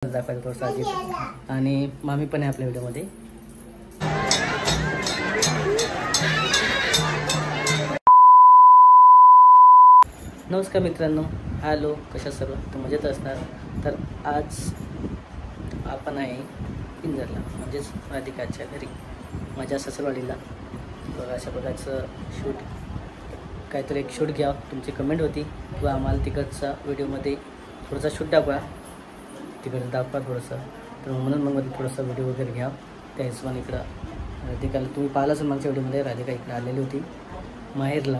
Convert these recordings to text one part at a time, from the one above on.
दाखवायचं थोडंसं अजित आणि मामी पण आहे आपल्या व्हिडिओमध्ये. नमस्कार मित्रांनो, हॅलो, कशा सर्व तर मजेत असणार. तर आज आपण आहे पिंजरला म्हणजेच राधिकाच्या घरी माझ्या सासरवाडीला. बघा अशा प्रकारचं शूट काहीतरी एक शूट घ्या तुमची कमेंट होती किंवा आम्हाला तिकडचा व्हिडिओमध्ये थोडासा शूट दाखवा, तिकडं दाखवा थोडंसं. तर म्हणून मग मध्ये थोडंसं व्हिडिओ वगैरे घ्या. त्या हिशोबाने इकडं राधिकाला तुम्ही पाहिलं असेल मागच्या व्हिडिओमध्ये राधिका इकडे आलेली होती माहेरला.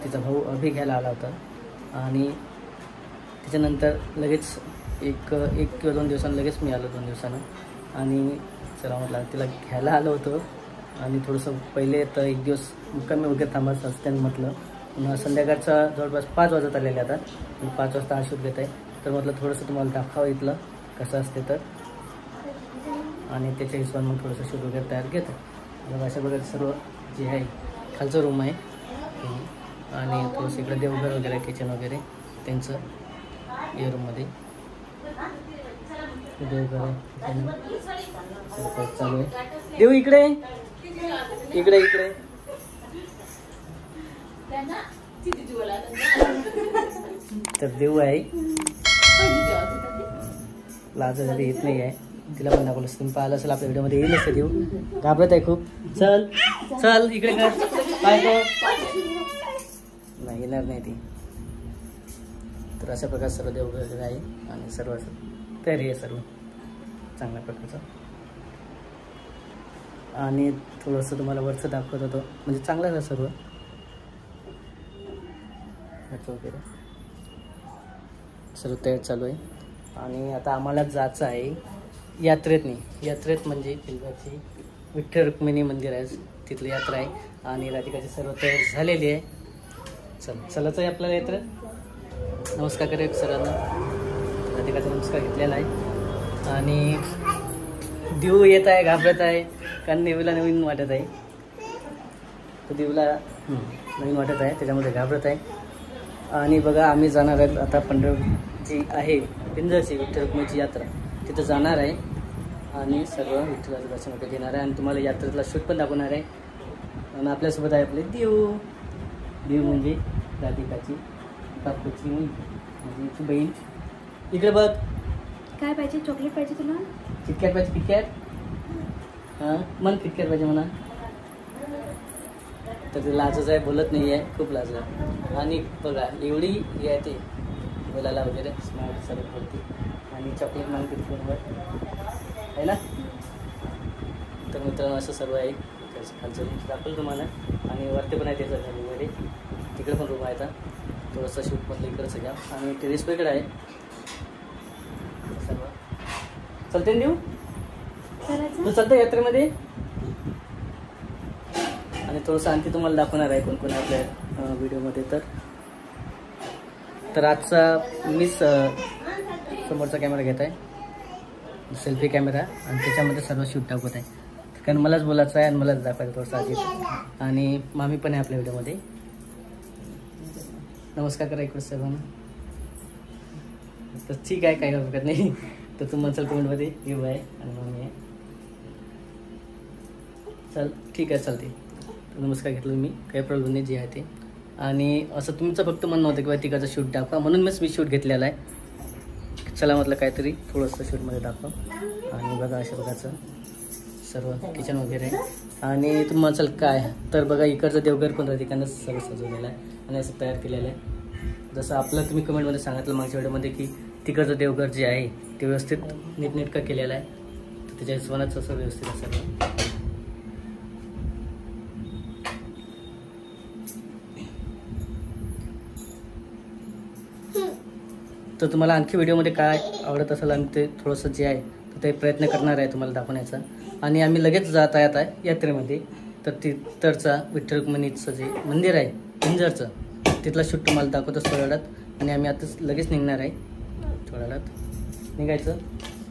तिचा भाऊ अभि घ्यायला आला होता आणि त्याच्यानंतर लगेच एक किंवा 2 दिवसांनी लगेच मी आलो 2 दिवसानं. आणि चला म्हटलं तिला घ्यायला आलो होतो आणि थोडंसं पहिले तर 1 दिवस मुक्कामी वगैरे थांबायचं असं त्यांनी म्हटलं. संध्याकाळचा जवळपास 5 वाजत आलेले आता आणि 5 वाजता हा शूट घेत आहे. तर म्हटलं थोडंसं तुम्हाला दाखवावं इथलं कसं असते तर, आणि त्याच्या हिशोबाने मग थोडंसं शूट वगैरे तयार घेत आहे. मग अशा प्रकारे सर्व जे आहे खालचं रूम आहे आणि थोडंसं इकडं देवघर वगैरे किचन वगैरे त्यांचं या रूममध्ये देवघर चालू आहे. देऊ इकडे इकडे इकडे तर देऊ आहे. लाज जरी येत नाही आहे तिला पण दाखवलं असतं. तुम्ही पाहिलं असेल आपल्या व्हिडिओमध्ये येईल असतं. देऊ घाबरत आहे खूप. चल चल इकडे कर काय नाही येणार नाही ती. तर अशा प्रकारे सर्व देवघर वगैरे आहे आणि सर्व तयारी आहे सर्व चांगल्या प्रकारचं. आणि थोडंसं तुम्हाला वरचं दाखवत होतो म्हणजे चांगलं आहे सर्व वगैरे सर्व तयार चालू आहे. आणि आता आम्हाला जायचं आहे यात्रेत म्हणजे पिंजरची विठ्ठल रुक्मिणी मंदिर आहे तिथली यात्रा आहे. आणि राधिकाची सर्व तयार झालेली आहे. चलाच आहे आपल्याला यात्रेत. नमस्कार करे सर्वांना. राधिकाचा नमस्कार घेतलेला आहे. आणि देव येत आहे घाबरत आहे कारण देवीला नवीन वाटत आहे. तो देवीला नवीन वाटत आहे त्याच्यामध्ये घाबरत आहे. आणि बघा आम्ही जाणार आहे आता पंढरपूरची आहे पिंजरची विठ्ठल रुक्मिणीची यात्रा तिथं जाणार आहे आणि सर्व विठ्ठलाचं दर्शन वगैरे घेणार आहे आणि तुम्हाला यात्रेतला शूट पण दाखवणार आहे. आणि आपल्यासोबत आहे आपले देव म्हणजे राधिकाची बापूची म्हणजे ती बहीण. इकडे बघ काय पाहिजे, चॉकलेट पाहिजे तुला, किटकॅट पाहिजे, किटकॅट हां मन किटकॅट पाहिजे म्हणा. तर ते लाजच आहे बोलत नाही आहे खूप लाज आहे. आणि बघा एवढी हे आहे ते बोलायला वगैरे स्मार्ट सर्व बोलते आणि चॉकलेट मागते फोनवर आहे ना. तर मित्रांनो असं सर्व आहे खालचं दाखवलं तुम्हाला. आणि वरती पण आहे त्याचं घर वगैरे तिकडे पण रूम आहे. आता थोडंसं शूट पण इकडंच घ्या आणि टेरेस इकडे आहे सर्व. चलते ना देऊ तू चालतं यात्रेमध्ये. आणि थोडंसं आणखी तुम्हाला दाखवणार आहे कोण कोण आपल्या व्हिडिओमध्ये. तर आजचा मीच समोरचा कॅमेरा घेत आहे सेल्फी कॅमेरा आणि त्याच्यामध्ये सर्व शूट दाखवत आहे कारण मलाच बोलायचं आहे आणि मलाच दाखवायचं थोडंसं अजित. आणि मामी पण आहे आपल्या व्हिडिओमध्ये. नमस्कार करा इकडे सर्वांना. तर ठीक आहे काही हरकत नाही. तर तुम्हाला चल कमेंटमध्ये येऊ आहे आणि मामी आहे. चल ठीक आहे चालते. नमस्कार घेतलं मी काही प्रॉब्लेम नाही जे आहे ते. आणि असं तुमचं फक्त म्हणणं होतं किंवा तिकडचं शूट दाखवा म्हणून मी शूट घेतलेला आहे. चला म्हटलं काहीतरी थोडंसं शूटमध्ये दाखवा. आणि बघा अशा प्रकारचं सर्व किचन वगैरे. आणि तुम्हाला चल काय तर बघा इकडचं देवघर पण राधिकानं सर्व सजवलेलं आहे आणि असं तयार केलेलं आहे. जसं आपलं तुम्ही कमेंटमध्ये सांगितलं मागच्या व्हिडिओमध्ये की तिकडचं देवघर जे आहे ते व्यवस्थित नीटनेटकं केलेलं आहे. तर त्याच्या हिशोबानंच असं व्यवस्थित आहे सर्व. तर तुम्हाला आणखी व्हिडिओमध्ये काय आवडत असेल आणि ते थोडंसं जे आहे तर ते प्रयत्न करणार आहे तुम्हाला दाखवण्याचा. आणि आम्ही लगेच जात आहे आता यात्रेमध्ये. तर तिथरचा विठ्ठल रुक्मिणीचं जे मंदिर आहे पिंजरचं तिथला शूट तुम्हाला दाखवतोच थोड्या वेळात. आणि आम्ही आता लगेच निघणार आहे थोड्या वेळात निघायचं.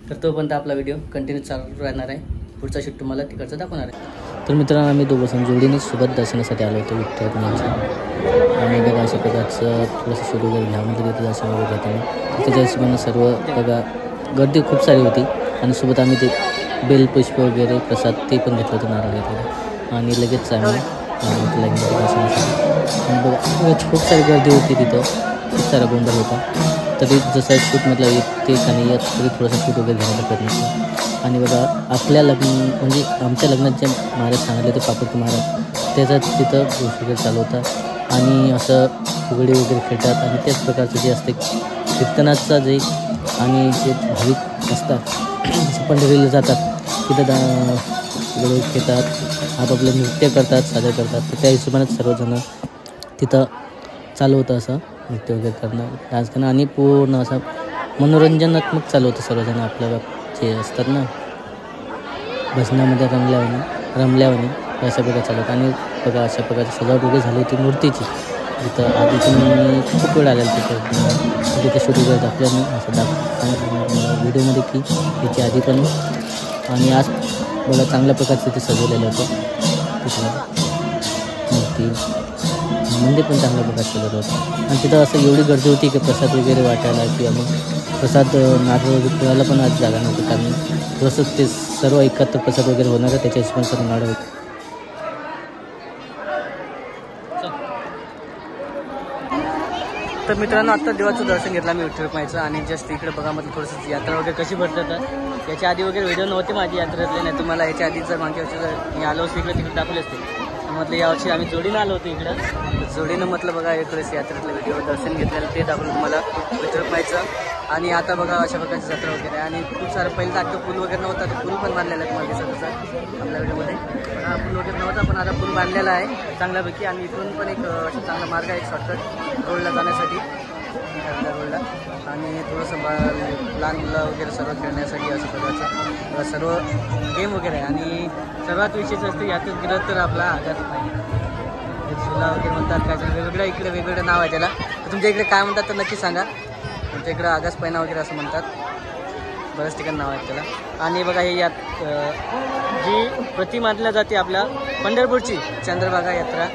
तर तोपर्यंत आपला व्हिडिओ कंटिन्यू चालू राहणार आहे. पुढचा शूट तुम्हाला तिकडचं दाखवणार आहे. तर मित्रांनो आम्ही दोघं जोडीने सोबत दर्शनासाठी आलो होतो विठ्ठल रुक्मिणीचं. आणि बघा अशा प्रकारचं थोडंसं शूट वगैरे घ्या म्हणजे तिथं दर्शन वगैरे घेताना त्याच्या हिशोबानं सर्व बघा गर्दी खूप सारी होती आणि सोबत आम्ही ते बेलपुष्प वगैरे प्रसाद ते पण घेतलं होतं, नारळ घेतलं आणि लगेच आम्ही लाईनमध्ये बसण्यासाठी. आणि बघा खूप सारी गर्दी होती तिथं, खूप सारा गोंधळ होता. तरी जसं शूट म्हटलं येते का नाही येत तरी थोडासा शूट वगैरे घेण्याचा प्रयत्न केला. आणि बघा आपल्या लग्न म्हणजे आमच्या लग्नात जे महाराज सांगितले होते पापट महाराज, त्याचा तिथं जोश वगैरे चालू होता आणि असं फुगडी वगैरे खेळतात आणि त्याच प्रकारचं जे असते कीर्तनाचा जे आणि जे भाविक असतात जसं पंढरीला जातात तिथं फुगडी खेळतात, आपापलं नृत्य करतात, सादर करतात. तर त्या हिशोबानेच सर्वजण तिथं चालू होतं असं नृत्य वगैरे करणं, डान्स करणं आणि पूर्ण असं मनोरंजनात्मक चालू होतं. सर्वजण आपल्या जे असतात ना भजनामध्ये रमल्यावानी अशा प्रकारे चालू होतं. आणि बघा अशा प्रकारची सजावट वगैरे झाली होती मूर्तीची. तिथं आधी पण खूप वेळ आलेला तिथं शूट वगैरे दाखवलं नाही असं सांगितलं व्हिडिओमध्ये की याच्या आधी पण. आणि आज बघा चांगल्या प्रकारचं तिथे सजवलेलं होतं तिथलं मूर्ती, मंदिर पण चांगल्या प्रकारे सजवलं होतं. आणि तिथं असं एवढी गर्दी होती की प्रसाद वगैरे वाटायला किंवा मग प्रसाद नारळ वगैरे ठेवायला पण आज जागा नव्हती, कारण थोडंसं ते सर्व एकत्र प्रसाद वगैरे होणार आहे त्याच्या हिशोबाने सर्व नारळ होतं. तर मित्रांनो आत्ता देवाचं दर्शन घेतलं मी विठ्ठल रुक्माईचं आणि जस्ट इकडे बघा म्हटलं थोडंसं यात्रा वगैरे कशी भरतात. याच्या आधी वगैरे व्हिडिओ नव्हते माझी यात्रेतले, नाही तुम्हाला याच्या आधी जर मागच्या वर्षी जर मी आलो असतो इकडे तिकडे दाखवले असते. म्हटलं यावर्षी आम्ही जोडीनं आलो होतो इकडं, जोडीनं म्हटलं बघा इकडेच यात्रेतलं व्हिडिओ दर्शन घेतलेलं ते दाखवलं तुम्हाला विठ्ठल रुक्माईचं. आणि आता बघा अशा प्रकारची जत्रा वगैरे आणि खूप सारं पहिलं आता पूल वगैरे नव्हता, तर पूल पण बांधलेला आहे तुम्हाला दिसत होता आपल्या व्हिडिओमध्ये. पण हा पूल वगैरे नव्हता पण आता पूल बांधलेला आहे चांगल्यापैकी. आणि इथून पण एक असा चांगला मार्ग आहे, एक शॉर्टकट रोडला जाण्यासाठी रोडला. आणि थोडंसं लहान मुलं वगैरे सर्व खेळण्यासाठी असं प्रकारचं सर्व गेम वगैरे आहे. आणि सर्वात विशेष असते यातच गेलं तर आपला आगास पाहिजे झुला वगैरे म्हणतात, काय वेगवेगळ्या इकडे वेगवेगळं नाव आहे त्याला. तर तुमच्या इकडे काय म्हणतात तर नक्की सांगा. तुमच्या इकडं आगास पैना वगैरे असं म्हणतात, बऱ्याच ठिकाणी नाव आहेत त्याला. आणि बघा हे यात जी प्रति मानल्या जाते आपल्या पंढरपूरची चंद्रभागा यात्रा,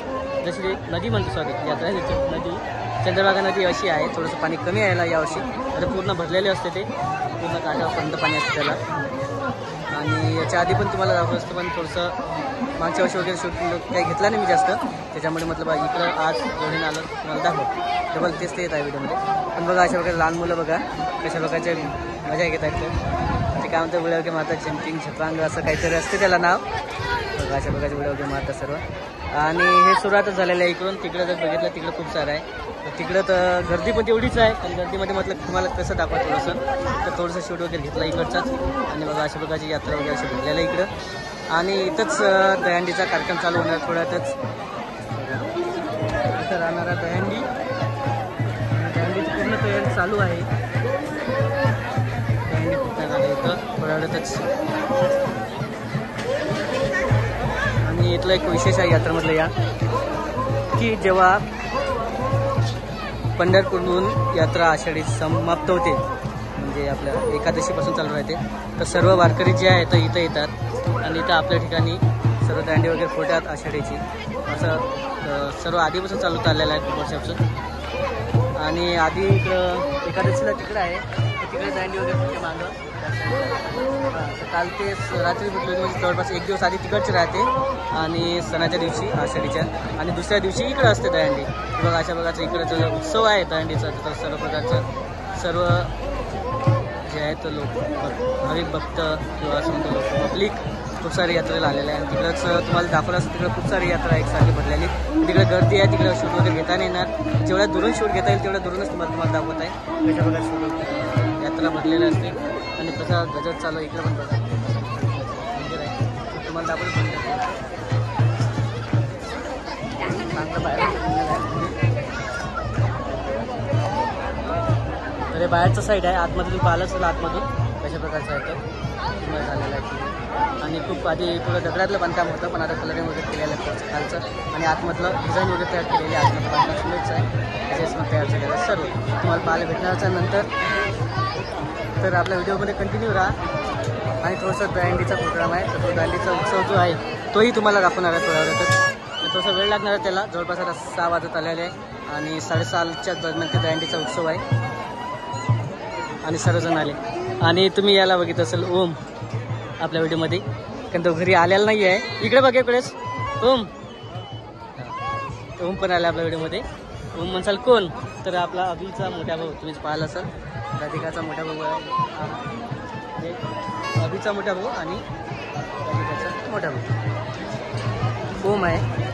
जशी नदी म्हणतो सॉरी यात्रा नदी चंद्रभागा नदी अशी आहे. थोडंसं पाणी कमी यायला यावर्षी, आता पूर्ण भरलेले असते ते पूर्ण काठापर्यंत पाणी असते त्याला. आणि याच्या आधी पण तुम्हाला दाखवलं असतं पण थोडंसं मागच्या वर्षी वगैरे शूट काही घेतला नाही मी जास्त, त्याच्यामुळे म्हटलं इकडं आज जोडीनं आलं तुम्हाला दाखव डबल तेच ते येत आहे व्हिडिओमध्ये. पण बघा अशा प्रकारे लहान मुलं बघा कशा प्रकारचे मजा घेत आहेत ते काय म्हणतात व्हिडिओ गेम मारतात, जंपिंग छपांग असं काहीतरी असते त्याला नाव. बघा अशा प्रकारचे व्हिडिओ गेम मारतात सर्व. आणि हे सुरुवातच झालेलं आहे इकडून. तिकडं जर बघितलं तिकडं खूप सारं आहे, तर तिकडं तर गर्दी पण तेवढीच आहे. पण गर्दीमध्ये म्हटलं तुम्हाला कसं दाखवा थोडंसं शूट वगैरे घेतलं इकडचाच. आणि बघा अशा प्रकारची यात्रा वगैरे अशी भरलेलं आहे इकडं. आणि इथंच दहीहंडीचा कार्यक्रम चालू होणार थोड्यातच. इथं राहणारा दहीहंडीची पूर्ण तयारी चालू आहे. दहीहंडी फुटण्यात आलं इथं थोड्या वेळातच. आणि इथलं एक विशेष आहे यात्रेमधलं या की जेव्हा पंढरपूरहून यात्रा आषाढी समाप्त होते, म्हणजे आपल्या एकादशीपासून चालू राहते, तर सर्व वारकरी जे आहे तर इथं येतात आणि इथं आपल्या ठिकाणी सर्व दांडी वगैरे फोडतात आषाढीची. असं सर्व आधीपासून चालू चाललेलं आहे खूप वर्षापासून. आणि आधी इकडं एकादशीला तिकडं आहे, तर तिकडे दांडी वगैरे फुटते मागं. काल ते रात्री भेटले म्हणजे जवळपास एक दिवस आधी तिकडचे राहते आणि सणाच्या दिवशी आषाढीच्या आणि दुसऱ्या दिवशी इकडं असते दहीहंडी. बघा अशा प्रकारचा इकडं जो उत्सव आहे दहीहंडीचा, तर सर्व प्रकारचं सर्व जे आहेत लोक भाविक भक्त किंवा असं म्हणतो लोक पब्लिक खूप सारी यात्रेला आलेले आहे. आणि तिकडंच तुम्हाला दाखवलं असतं तिकडं खूप सारी यात्रा एकसारखी भरलेली. तिकडे गर्दी आहे, तिकडे शूट वगैरे घेता नाही येणार. जेवढ्या दुरून शूट घेता येईल तेवढ्या दुरूनच तुम्हाला दाखवत आहे कशा प्रकारे शूट यात्रा भरलेली असते. आणि कसा गजर चालू इकडे पण बघा मंदिर आहे तुम्हाला दाखवलं चांगलं बाहेर. तर हे बाहेरचं साईड आहे, आतमधून पाहिलं असेल आतमधून कशा प्रकारचं आहे तो झालेलं आहे. आणि खूप आधी पुढं दगडातलं बांधकाम होतं पण आता कलरिंग वगैरे केलेलं आहे खालचं. आणि आतमधलं डिझाईन वगैरे तयार केलेली आहे, आतमधलं बांधकाम सुंदरच आहे त्याच्यासमोर तयार झालेलं आहे सर्व तुम्हाला पाहायला भेटण्याच्या नंतर. तर आपल्या व्हिडिओमध्ये कंटिन्यू राहा. आणि थोडंसं दहीहंडीचा प्रोग्राम आहे, तर तो दहीहंडीचा उत्सव जो आहे तोही तुम्हाला दाखवणार आहे थोड्या वेळातच. थोडासा वेळ लागणार आहे त्याला, जवळपास आता 6 वाजत आलेले आहे आणि 6:30च्या दरम्यान ते दहीहंडीचा उत्सव आहे आणि सर्वजण आले. आणि तुम्ही याला बघितलं असेल ओम आपल्या व्हिडिओमध्ये, कारण तो घरी आलेला नाही आहे. इकडे बघा इकडेच ओम. ओम पण आला आपल्या व्हिडिओमध्ये. ओम म्हणसाल कोण, तर आपला अभिचा मोठा भाऊ. तुम्ही पाहिला असाल राधिकाचा मोठा भाऊ आहे, अभिचा मोठा भाऊ आणि राधिकाचा मोठा भाऊ ओम आहे.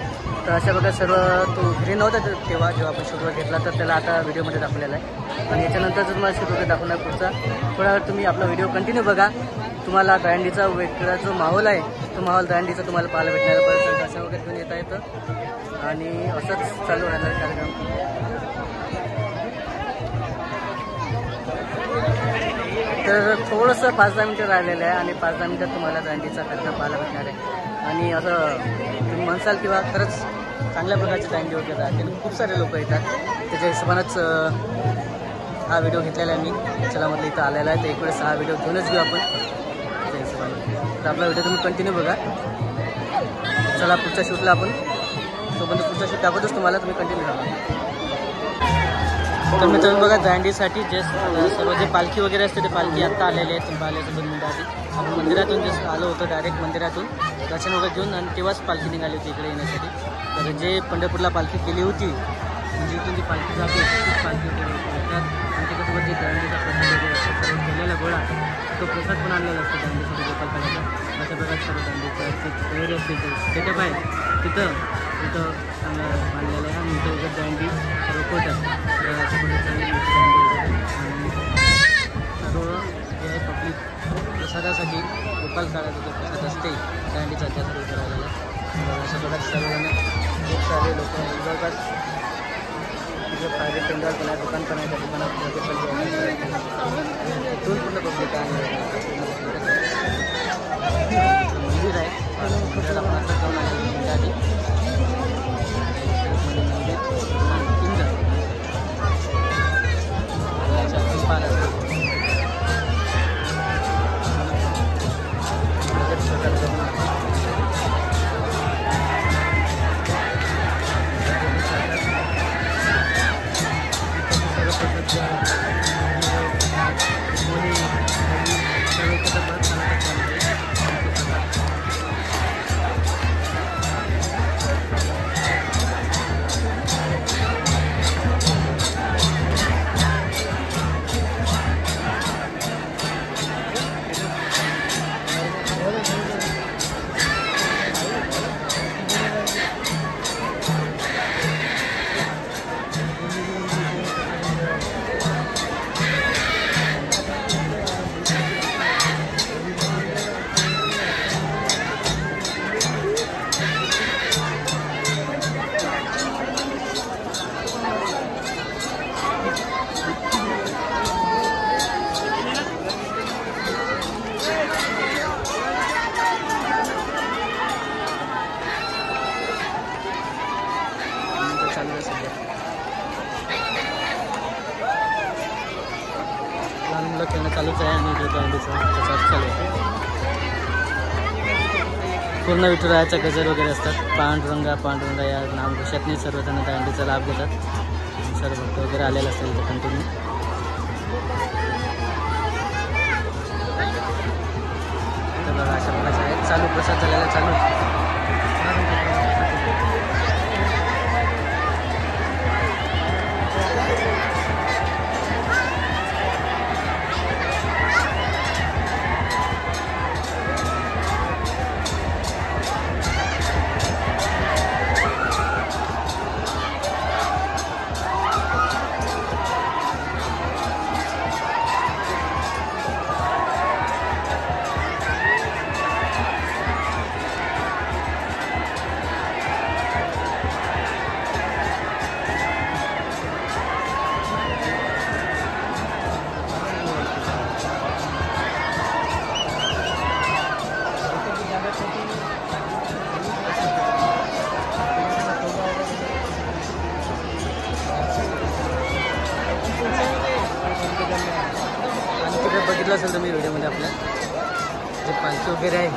तर अशा प्रकारे सर्व तो घरी नव्हता तेव्हा जेव्हा आपण शूट वगैरे घेतला, तर त्याला आता व्हिडिओमध्ये दाखवलेला आहे. आणि याच्यानंतर जर तुम्हाला शूट वगैरे दाखवणार पुढचा थोडा वेळ तुम्ही आपला व्हिडिओ कंटिन्यू बघा. तुम्हाला दहीहंडीचा वेगळा जो माहोल आहे तो माहोल दहीहंडीचा तुम्हाला पाहायला भेटणार. परत दर्शन वगैरे घेऊन येता येतं आणि असंच चालू राहणार कार्यक्रम. तर थोडंसं 5-10 मिनटं राहिलेलं आहे आणि 5-10 मिनटात तुम्हाला दहीहंडीचा कार्यक्रम पाहायला भेटणार आहे. आणि असं तुम्ही म्हणसाल किंवा खरंच चांगल्या प्रकारचे दहीहंडी वगैरे राहते, खूप सारे लोक येतात. त्याच्या हिशोबानंच हा व्हिडिओ घेतलेला आहे मी. चला म्हटलं इथं आलेला आहे तर एक वेळेस हा व्हिडिओ घेऊनच घेऊ आपण त्याच्या हिशोबाने. तर आपला व्हिडिओ तुम्ही कंटिन्यू बघा. चला पुढच्या शूटला आपण तोपर्यंत पुढच्या शूट दाखवतोच तुम्हाला, तुम्ही कंटिन्यू राहा. तर मित्रांनो बघा दहीहंडीसाठी जे सर्व जे पालखी वगैरे असते ते पालखी आत्ता आलेले आहेत. तुम्ही पाहिल्याचं 2 मिनिटं आधी आपण मंदिरातून जे आलो होतो डायरेक्ट मंदिरातून दर्शन वगैरे घेऊन आणि तेव्हाच पालखी निघाली होती इकडे येण्यासाठी. तर जे पंढरपूरला पालखी केली होती म्हणजे इथून जी पालखी जाते तीच पालखी येतात. आणि त्याच्यासोबत जे दहीहंडीचा प्रसाद वगैरे असतो सर्व केलेला गोळा तो प्रसाद पण आणलेला असतो दहीहंडीसाठी गोपालकाला. अशा प्रकारे सर्व दहीहंडीचं जे तयारी असते ते सेटअप आहे तिथं चांगलं बांधलेलं आहे. आणि इथं वगैरे दहीहंडी सर्व कोळतात. अशा प्रकारे आणि सर्व जे आहे पब्लिक प्रसादासाठी गोपाल काळाचा जो प्रसाद असते दहीहंडीचा त्या सर्व करायला आहे. अशा प्रकारे सर्वजण खूप सारे लोक जवळपास तिथे प्रायव्हेट टेंडर पण आहे, दुकान पण आहे. त्या दुकानात इथून पूर्ण पब्लिक आहे. मंदिर आहे मंदिरात आपण आता जाऊन आले आधी खेळणं चालूच आहे आणि दहीहंडीचा प्रसाद चालू आहे. पूर्ण विठुरायाचा गजर वगैरे असतात. पांडुरंगा या नामघोषातनी सर्वजण दहीहंडीचा लाभ घेतात. सर्व भक्त वगैरे आलेले असतील तर कंटिन्यू. तर बघा अशा प्रकारचे आहेत चालू प्रसाद झालेला चालू. बघितलं असेल तुम्ही व्हिडिओमध्ये आपल्या जे पालखी वगैरे आहे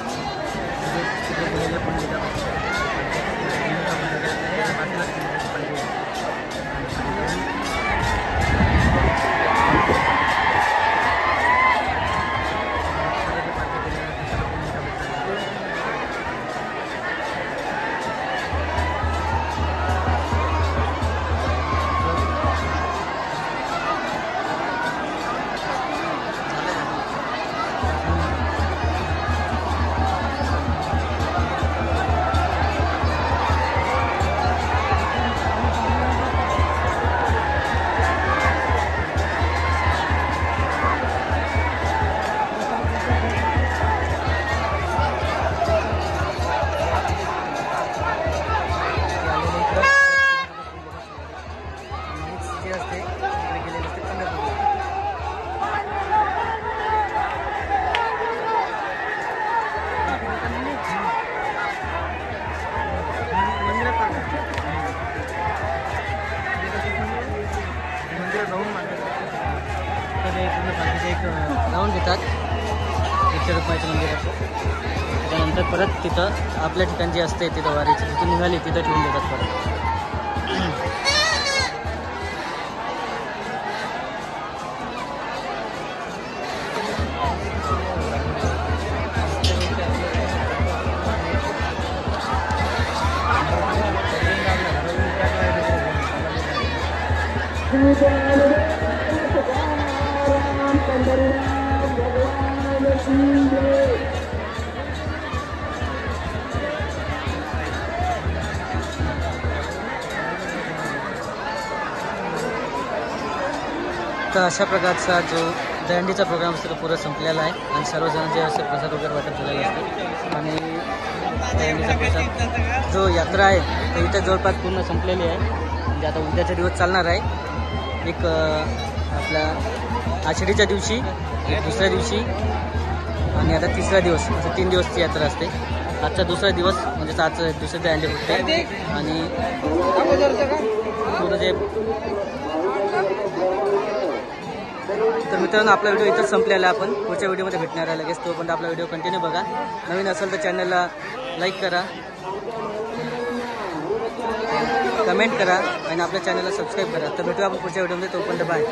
विठ्ठल रुक्माईचं मंदिर असतं. त्यानंतर परत तिथं आपल्या ठिकाण जे असते तिथं वारीची तिथून निघाली तिथं ठेवून देतात परत. तर अशा प्रकारचा जो दंडीचा प्रोग्राम असतो तो पुरा संपलेला आहे आणि सर्वजण जे असे प्रसाद वगैरे वाटप झालेला असतो. आणि दंडीचा प्रसाद जो यात्रा आहे तो इथे जवळपास पूर्ण संपलेली आहे. म्हणजे आता उद्याचा दिवस चालणार आहे. एक आपल्या आषाढीच्या दिवशी, एक दुसऱ्या दिवशी आणि आता तिसरा दिवस, असं 3 दिवसची यात्रा असते. आजचा दुसरा दिवस म्हणजे आज दुसरे दंडी फुटते. आणि पूर्ण जे तर मित्रांनो आपला व्हिडिओ इथंच संपलेला आहे. आपण पुढच्या व्हिडिओमध्ये भेटणार आहे लगेच. तोपर्यंत आपला व्हिडिओ कंटिन्यू बघा. नवीन असेल तर चॅनलला लाईक करा, कमेंट करा आणि आपल्या चॅनलला सबस्क्राईब करा. तर भेटूया आपण पुढच्या व्हिडिओमध्ये. तोपर्यंत बाय.